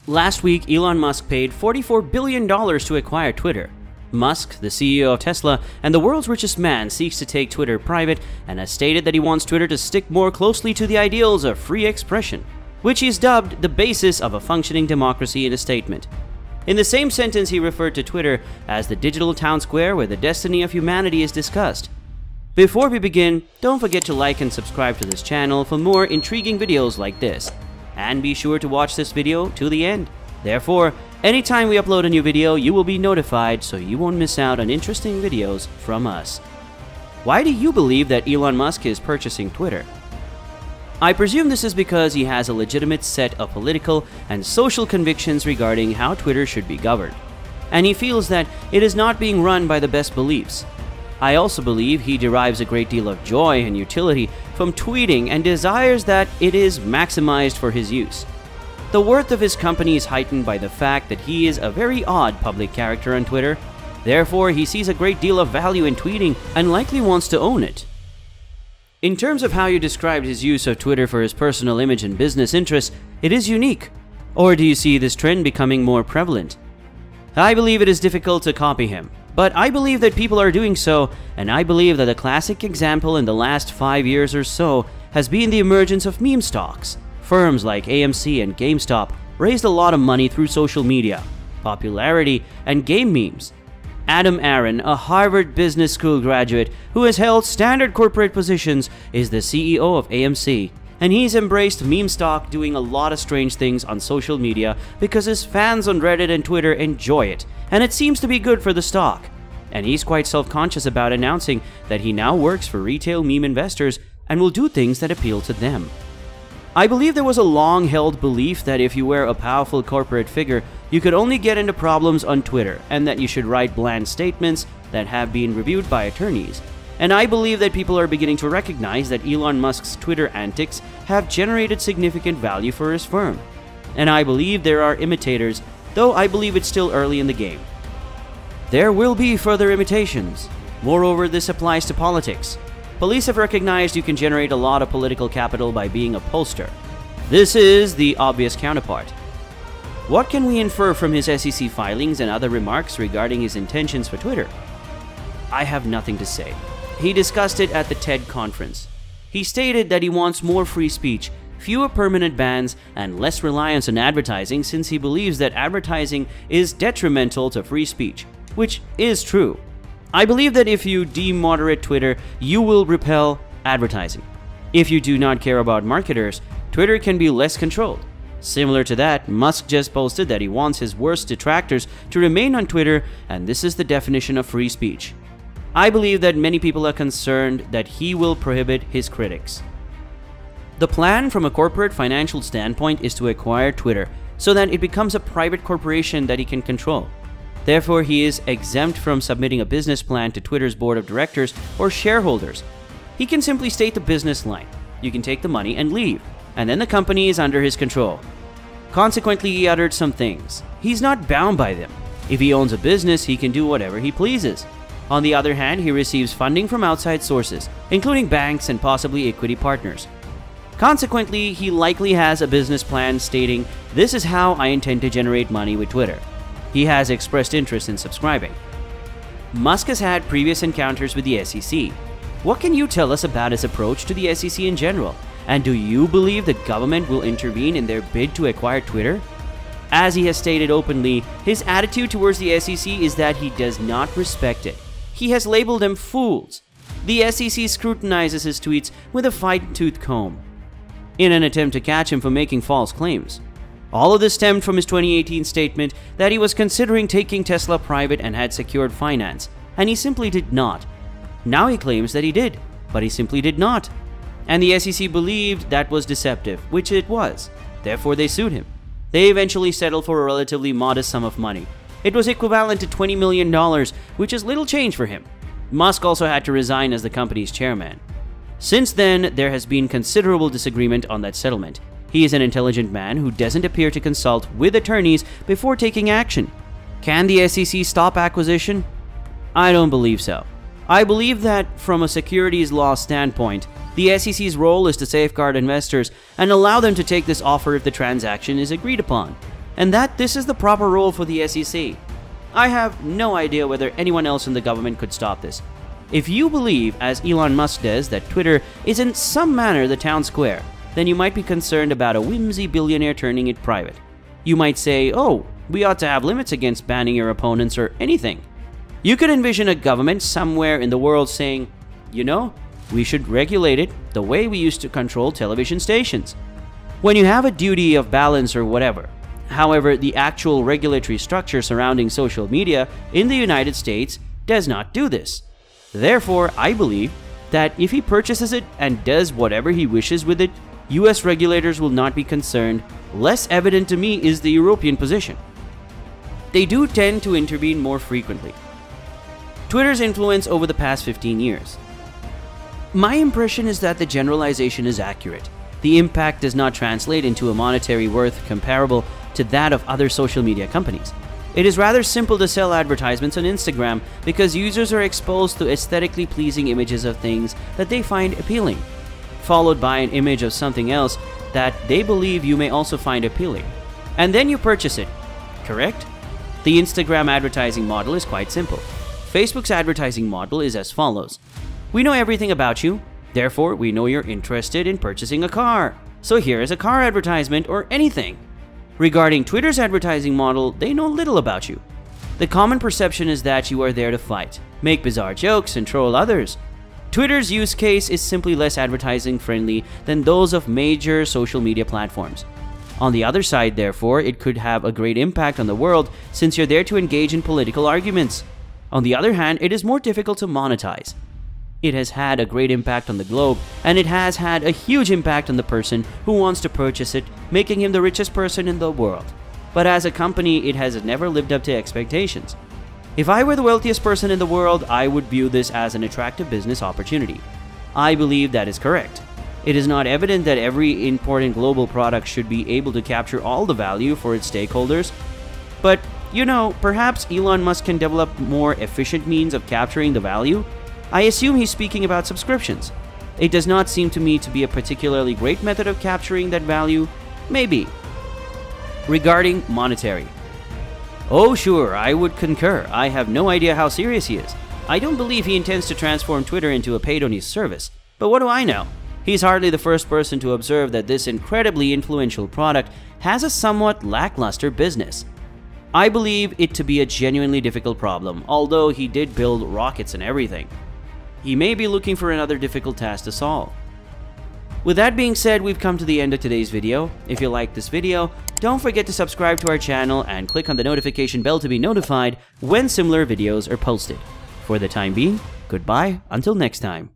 Last week, Elon Musk paid $44 billion to acquire Twitter. Musk, the CEO of Tesla and the world's richest man, seeks to take Twitter private and has stated that he wants Twitter to stick more closely to the ideals of free expression, which he's dubbed the basis of a functioning democracy in a statement. In the same sentence, he referred to Twitter as the digital town square where the destiny of humanity is discussed. Before we begin, don't forget to like and subscribe to this channel for more intriguing videos like this. And be sure to watch this video to the end. Therefore, anytime we upload a new video, you will be notified so you won't miss out on interesting videos from us. Why do you believe that Elon Musk is purchasing Twitter? I presume this is because he has a legitimate set of political and social convictions regarding how Twitter should be governed, and he feels that it is not being run by the best beliefs. I also believe he derives a great deal of joy and utility from tweeting and desires that it is maximized for his use. The worth of his company is heightened by the fact that he is a very odd public character on Twitter. Therefore, he sees a great deal of value in tweeting and likely wants to own it. In terms of how you described his use of Twitter for his personal image and business interests, it is unique. Or do you see this trend becoming more prevalent? I believe it is difficult to copy him, but I believe that people are doing so, and I believe that a classic example in the last 5 years or so has been the emergence of meme stocks. Firms like AMC and GameStop raised a lot of money through social media, popularity, and game memes. Adam Aron, a Harvard Business School graduate who has held standard corporate positions, is the CEO of AMC, and he's embraced meme stock, doing a lot of strange things on social media because his fans on Reddit and Twitter enjoy it, and it seems to be good for the stock. And he's quite self-conscious about announcing that he now works for retail meme investors and will do things that appeal to them. I believe there was a long-held belief that if you were a powerful corporate figure, you could only get into problems on Twitter, and that you should write bland statements that have been reviewed by attorneys. And I believe that people are beginning to recognize that Elon Musk's Twitter antics have generated significant value for his firm. And I believe there are imitators, though I believe it's still early in the game. There will be further imitations. Moreover, this applies to politics. Police have recognized you can generate a lot of political capital by being a pollster. This is the obvious counterpart. What can we infer from his SEC filings and other remarks regarding his intentions for Twitter? I have nothing to say. He discussed it at the TED conference. He stated that he wants more free speech, fewer permanent bans, and less reliance on advertising, since he believes that advertising is detrimental to free speech, which is true. I believe that if you demoderate Twitter, you will repel advertising. If you do not care about marketers, Twitter can be less controlled. Similar to that, Musk just posted that he wants his worst detractors to remain on Twitter, and this is the definition of free speech. I believe that many people are concerned that he will prohibit his critics. The plan from a corporate financial standpoint is to acquire Twitter so that it becomes a private corporation that he can control. Therefore, he is exempt from submitting a business plan to Twitter's board of directors or shareholders. He can simply state the business line. You can take the money and leave, and then the company is under his control. Consequently, he uttered some things. He's not bound by them. If he owns a business, he can do whatever he pleases. On the other hand, he receives funding from outside sources, including banks and possibly equity partners. Consequently, he likely has a business plan stating, "This is how I intend to generate money with Twitter." He has expressed interest in subscribing. Musk has had previous encounters with the SEC. What can you tell us about his approach to the SEC in general? And do you believe the government will intervene in their bid to acquire Twitter? As he has stated openly, his attitude towards the SEC is that he does not respect it. He has labeled them fools. The SEC scrutinizes his tweets with a fine-tooth comb in an attempt to catch him for making false claims. All of this stemmed from his 2018 statement that he was considering taking Tesla private and had secured finance, and he simply did not. Now he claims that he did, but he simply did not. And the SEC believed that was deceptive, which it was. Therefore, they sued him. They eventually settled for a relatively modest sum of money. It was equivalent to $20 million, which is little change for him. Musk also had to resign as the company's chairman. Since then, there has been considerable disagreement on that settlement. He is an intelligent man who doesn't appear to consult with attorneys before taking action. Can the SEC stop acquisition? I don't believe so. I believe that from a securities law standpoint, the SEC's role is to safeguard investors and allow them to take this offer if the transaction is agreed upon. and that this is the proper role for the SEC. I have no idea whether anyone else in the government could stop this. If you believe, as Elon Musk does, that Twitter is in some manner the town square, then you might be concerned about a whimsy billionaire turning it private. You might say, oh, we ought to have limits against banning your opponents or anything. You could envision a government somewhere in the world saying, you know, we should regulate it the way we used to control television stations, when you have a duty of balance or whatever. However, the actual regulatory structure surrounding social media in the United States does not do this. Therefore, I believe that if he purchases it and does whatever he wishes with it, US regulators will not be concerned. Less evident to me is the European position. They do tend to intervene more frequently. Twitter's influence over the past 15 years. My impression is that the generalization is accurate. The impact does not translate into a monetary worth comparable to that of other social media companies. It is rather simple to sell advertisements on Instagram because users are exposed to aesthetically pleasing images of things that they find appealing, followed by an image of something else that they believe you may also find appealing. And then you purchase it, correct? The Instagram advertising model is quite simple. Facebook's advertising model is as follows. We know everything about you, therefore we know you're interested in purchasing a car. So here is a car advertisement or anything. Regarding Twitter's advertising model, they know little about you. The common perception is that you are there to fight, make bizarre jokes, and troll others. Twitter's use case is simply less advertising friendly than those of major social media platforms. On the other side, therefore, it could have a great impact on the world since you're there to engage in political arguments. On the other hand, it is more difficult to monetize. It has had a great impact on the globe, and it has had a huge impact on the person who wants to purchase it, making him the richest person in the world. But as a company, it has never lived up to expectations. If I were the wealthiest person in the world, I would view this as an attractive business opportunity. I believe that is correct. It is not evident that every important global product should be able to capture all the value for its stakeholders. But, you know, perhaps Elon Musk can develop more efficient means of capturing the value. I assume he's speaking about subscriptions. It does not seem to me to be a particularly great method of capturing that value. Maybe. Regarding monetary. Oh sure, I would concur. I have no idea how serious he is. I don't believe he intends to transform Twitter into a paid-only service. But what do I know? He's hardly the first person to observe that this incredibly influential product has a somewhat lackluster business. I believe it to be a genuinely difficult problem, although he did build rockets and everything. He may be looking for another difficult task to solve. With that being said, we've come to the end of today's video. If you liked this video, don't forget to subscribe to our channel and click on the notification bell to be notified when similar videos are posted. For the time being, goodbye until next time.